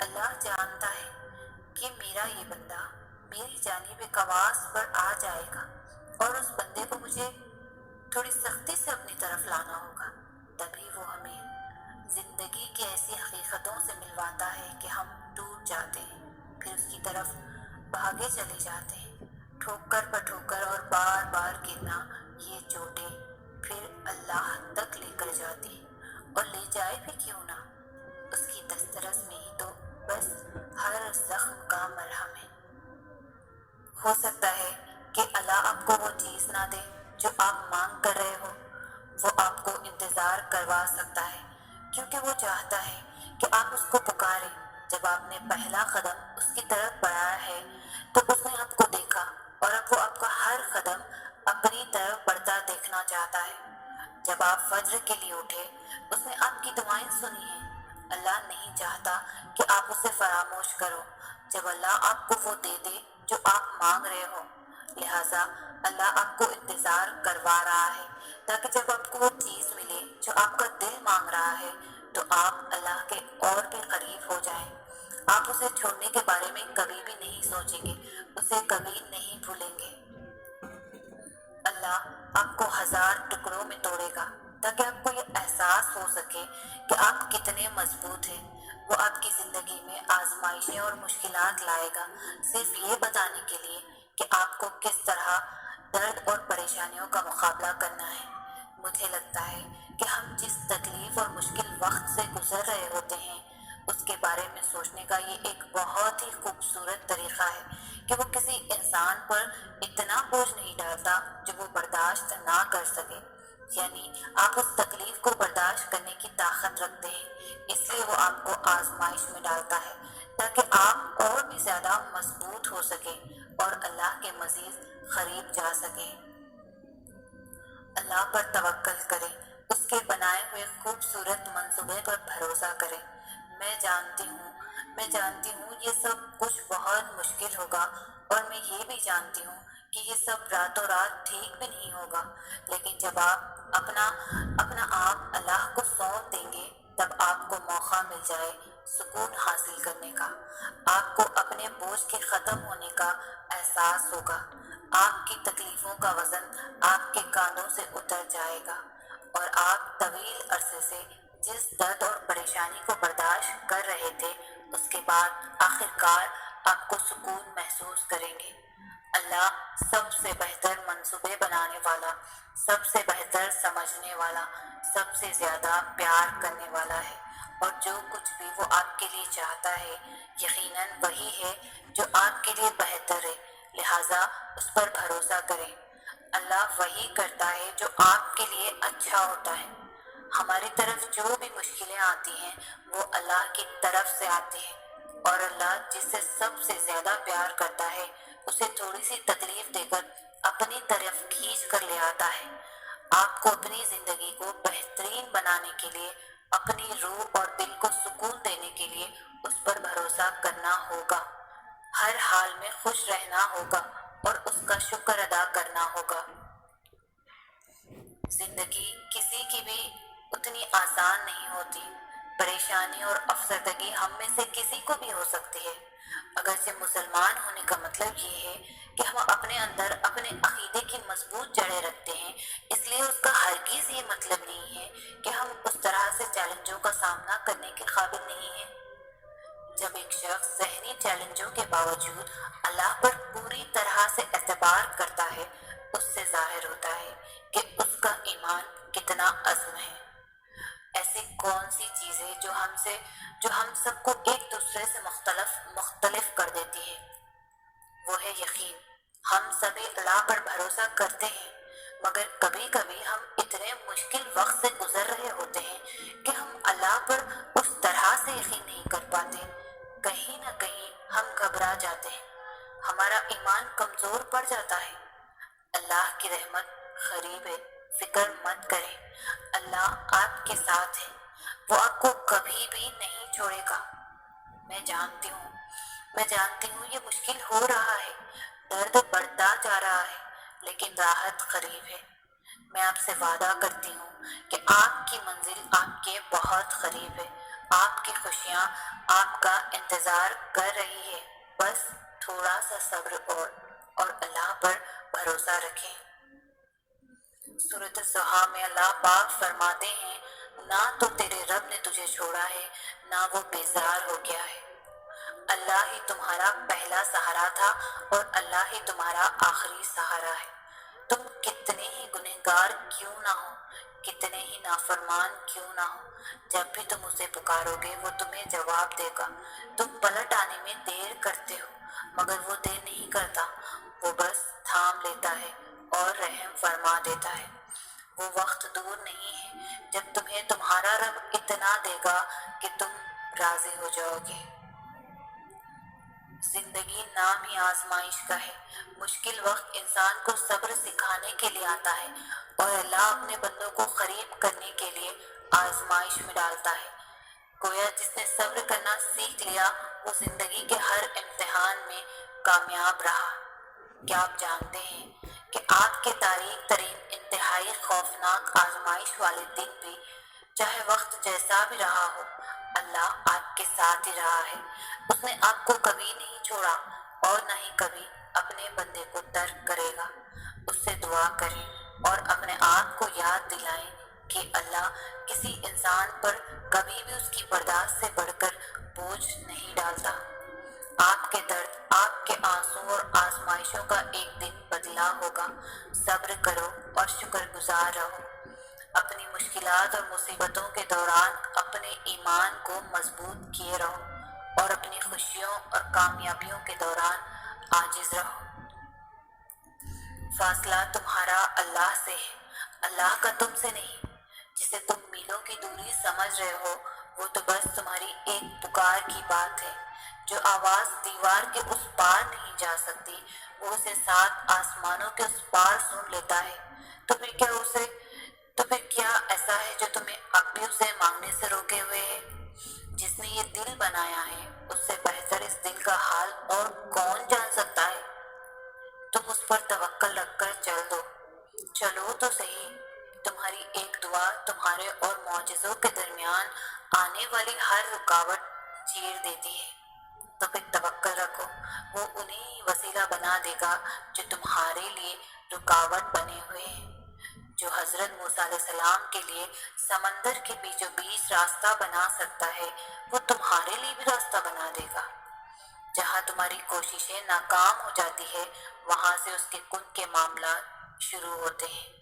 اللہ جانتا ہے کہ میرا یہ بندہ میری جانب ایک آواز پر آ جائے گا اور اس بندے کو مجھے تھوڑی سختی سے اپنی طرف لانا ہوگا، تبھی وہ ہمیں زندگی کی ایسی حقیقتوں سے ملواتا ہے کہ ہم ٹوٹ جاتے ہیں، پھر اس کی طرف بھاگے چلے جاتے ہیں۔ ٹھوکر پر ٹھوکر اور بار بار گرنا، یہ چوٹیں پھر اللہ تک لے کر جاتی ہیں، اور لے جائے بھی کیوں نہ، اس کی دسترس میں ہی تو بس ہر زخم کا مرہم ہے۔ ہو سکتا ہے کہ اللہ آپ کو وہ چیز نہ دے جو آپ مانگ کر رہے ہو، وہ آپ کو انتظار کروا سکتا ہے، کیونکہ وہ چاہتا ہے کہ آپ اس کو پکاریں۔ جب آپ نے پہلا قدم اس کی طرف بڑھایا ہے تو اس نے آپ کو دیکھا، اور اب وہ آپ کا ہر قدم اپنی طرف بڑھتا دیکھنا چاہتا ہے۔ جب آپ فجر کے لیے اٹھے، اس نے آپ کی دعائیں سنی ہیں۔ اللہ نہیں چاہتا کہ آپ اسے فراموش کرو جب اللہ آپ کو وہ دے دے جو آپ مانگ رہے ہو، لہٰذا اللہ آپ کو انتظار کروا رہا ہے تاکہ جب آپ کو وہ چیز ملے جو آپ کا دل مانگ رہا ہے تو آپ اللہ کے اور بھی قریب ہو جائیں۔ آپ اسے چھوڑنے کے بارے میں کبھی بھی نہیں سوچیں گے، اسے کبھی نہیں بھولیں گے۔ اللہ آپ کو ہزار ٹکڑوں میں توڑے گا تاکہ آپ کو یہ احساس ہو سکے کہ آپ کتنے مضبوط ہیں۔ وہ آپ کی زندگی میں آزمائشیں اور مشکلات لائے گا، صرف یہ بتانے کے لیے کہ آپ کو کس طرح درد اور پریشانیوں کا مقابلہ کرنا ہے۔ مجھے لگتا ہے کہ ہم جس تکلیف اور مشکل وقت سے گزر رہے ہوتے ہیں، اس کے بارے میں سوچنے کا یہ ایک بہت ہی خوبصورت طریقہ ہے کہ وہ کسی انسان پر اتنا بوجھ نہیں ڈالتا جو وہ برداشت نہ کر سکے۔ یعنی آپ اس تکلیف کو برداشت کرنے کی طاقت رکھتے ہیں، اس لیے وہ آپ کو آزمائش میں ڈالتا ہے تاکہ آپ اور بھی زیادہ مضبوط ہو سکیں اور اللہ کے مزید قریب جا سکیں۔ اللہ پر توکل کریں، اس کے بنائے ہوئے خوبصورت منصوبے پر بھروسہ کریں۔ میں جانتی ہوں یہ سب کچھ بہت مشکل ہوگا، اور میں یہ بھی جانتی ہوں کہ یہ سب راتوں رات ٹھیک بھی نہیں ہوگا، لیکن جب آپ اپنا آپ اللہ کو سونپ دیں گے تب آپ کو موقع مل جائے سکون حاصل کرنے کا۔ آپ کو اپنے بوجھ کے ختم ہونے کا احساس ہوگا، آپ کی تکلیفوں کا وزن آپ کے کاندھوں سے اتر جائے گا، اور آپ طویل عرصے سے جس درد اور پریشانی کو برداشت کر رہے تھے، اس کے بعد آخر کار آپ کو سکون محسوس کریں گے۔ اللہ سب سے بہتر منصوبے بنانے والا، سب سے بہتر سمجھنے والا، سب سے زیادہ پیار کرنے والا ہے، اور جو کچھ بھی وہ آپ کے لیے چاہتا ہے یقیناً وہی ہے جو آپ کے لیے بہتر ہے، لہٰذا اس پر بھروسہ کریں۔ اللہ وہی کرتا ہے جو آپ کے لیے اچھا ہوتا ہے۔ ہماری طرف جو بھی مشکلیں آتی ہیں وہ اللہ کی طرف سے آتی ہیں، اور اللہ جس سے سب سے زیادہ پیار کرتا ہے اسے تھوڑی سی تکلیف دے کر اپنی طرف کھینچ کر لے آتا ہے۔ آپ کو اپنی زندگی کو بہترین بنانے کے لیے، اپنی روح اور دل کو سکون دینے کے لیے اس پر بھروسہ کرنا ہوگا، ہر حال میں خوش رہنا ہوگا اور اس کا شکر ادا کرنا ہوگا۔ زندگی کسی کی بھی اتنی آسان نہیں ہوتی، پریشانی اور افسردگی ہم میں سے کسی کو بھی ہو سکتی ہے۔ اگرچہ مسلمان ہونے کا مطلب یہ ہے کہ ہم اپنے اندر اپنے عقیدے کی مضبوط جڑیں رکھتے ہیں، اس لیے اس کا ہرگز یہ مطلب نہیں ہے کہ ہم اس طرح سے چیلنجوں کا سامنا کرنے کے قابل نہیں ہیں۔ جب ایک شخص ذہنی چیلنجوں کے باوجود اللہ پر پوری طرح سے اعتبار کرتا ہے، اس سے ظاہر ہوتا ہے کہ اس کا ایمان کتنا عظم ہے۔ ایسی کون سی چیزیں جو ہم سب کو ایک دوسرے سے مختلف کر دیتی ہے؟ وہ ہے یقین۔ ہم سبھی اللہ پر بھروسہ کرتے ہیں، مگر کبھی کبھی ہم اتنے مشکل وقت سے گزر رہے ہوتے ہیں کہ ہم اللہ پر اس طرح سے یقین نہیں کر پاتے۔ کہیں نہ کہیں ہم گھبرا جاتے ہیں، ہمارا ایمان کمزور پڑ جاتا ہے۔ اللہ کی رحمت قریب ہے، فکر مت کریں، اللہ آپ کے ساتھ ہے، وہ آپ کو کبھی بھی نہیں چھوڑے گا۔ میں جانتی ہوں یہ مشکل ہو رہا ہے، درد بڑھتا جا رہا ہے، لیکن راحت قریب ہے۔ میں آپ سے وعدہ کرتی ہوں کہ آپ کی منزل آپ کے بہت قریب ہے۔ آپ کی خوشیاں آپ کا انتظار کر رہی ہے، بس تھوڑا سا صبر اور اللہ پر بھروسہ رکھیں۔ سورۃ الضحیٰ میں اللہ پاک فرماتے ہیں، نہ تو تیرے رب نے تجھے چھوڑا ہے، نہ وہ بیزار ہو گیا ہے۔ اللہ ہی تمہارا پہلا سہارا تھا اور اللہ ہی تمہارا آخری سہارا ہے۔ تم کتنے ہی گنہگار کیوں نہ ہو، کتنے ہی نافرمان کیوں نہ ہو، جب بھی تم اسے پکارو گے وہ تمہیں جواب دے گا۔ تم پلٹ آنے میں دیر کرتے ہو مگر وہ دیر نہیں کرتا، وہ بس تھام لیتا ہے اور رحم فرما دیتا ہے۔ وہ وقت دور نہیں ہے جب تمہیں تمہارا رب اتنا دے گا کہ تم راضی ہو جاؤ گے۔ زندگی نام ہی آزمائش کا ہے۔ مشکل وقت انسان کو صبر سکھانے کے لیے آتا ہے اور اللہ اپنے بندوں کو قریب کرنے کے لیے آزمائش میں ڈالتا ہے۔ گویا جس نے صبر کرنا سیکھ لیا وہ زندگی کے ہر امتحان میں کامیاب رہا۔ کیا آپ جانتے ہیں کہ آپ کے تاریک ترین انتہائی خوفناک آزمائش والے دن بھی، چاہے وقت جیسا بھی رہا ہو، اللہ آپ کے ساتھ ہی رہا ہے۔ اس نے آپ کو کبھی نہیں چھوڑا اور نہ ہی کبھی اپنے بندے کو ترک کرے گا۔ اس سے دعا کریں اور اپنے آپ کو یاد دلائیں کہ اللہ کسی انسان پر کبھی بھی اس کی برداشت سے بڑھ کر بوجھ نہیں ڈالتا۔ آپ کے درد، آپ کے آنسو اور آزمائشوں کا ایک دن بدلا ہوگا۔ صبر کرو اور شکر گزار رہو۔ اپنی مشکلات اور مصیبتوں کے دوران اپنے ایمان کو مضبوط کیے رہو اور اپنی خوشیوں اور کامیابیوں کے دوران عاجز رہو۔ فاصلہ تمہارا اللہ سے ہے، اللہ کا تم سے نہیں۔ جسے تم میلوں کی دوری سمجھ رہے ہو وہ تو بس تمہاری ایک پکار کی بات ہے۔ جو آواز دیوار کے اس پار نہیں جا سکتی وہ اسے 7 آسمانوں کے اس پار سن لیتا ہے۔ تو پھر کیا ایسا ہے جو تمہیں اب بھی اسے مانگنے سے روکے ہوئے ہے؟ جس نے یہ دل بنایا ہے اس سے بہتر اس دل کا حال اور کون جان سکتا ہے؟ تم اس پر توکل رکھ کر چلو تو صحیح۔ تمہاری ایک دعا تمہارے اور معجزوں کے درمیان آنے والی ہر رکاوٹ چیر دیتی ہے۔ تو پھر توکل رکھو، وہ انہیں وسیلہ بنا دے گا جو تمہارے لیے رکاوٹ بنے ہوئے ہیں۔ جو حضرت موسیٰ علیہ السلام کے لیے سمندر کے بیچوں بیچ راستہ بنا سکتا ہے وہ تمہارے لیے بھی راستہ بنا دے گا۔ جہاں تمہاری کوششیں ناکام ہو جاتی ہے وہاں سے اس کے کن کے معاملات شروع ہوتے ہیں۔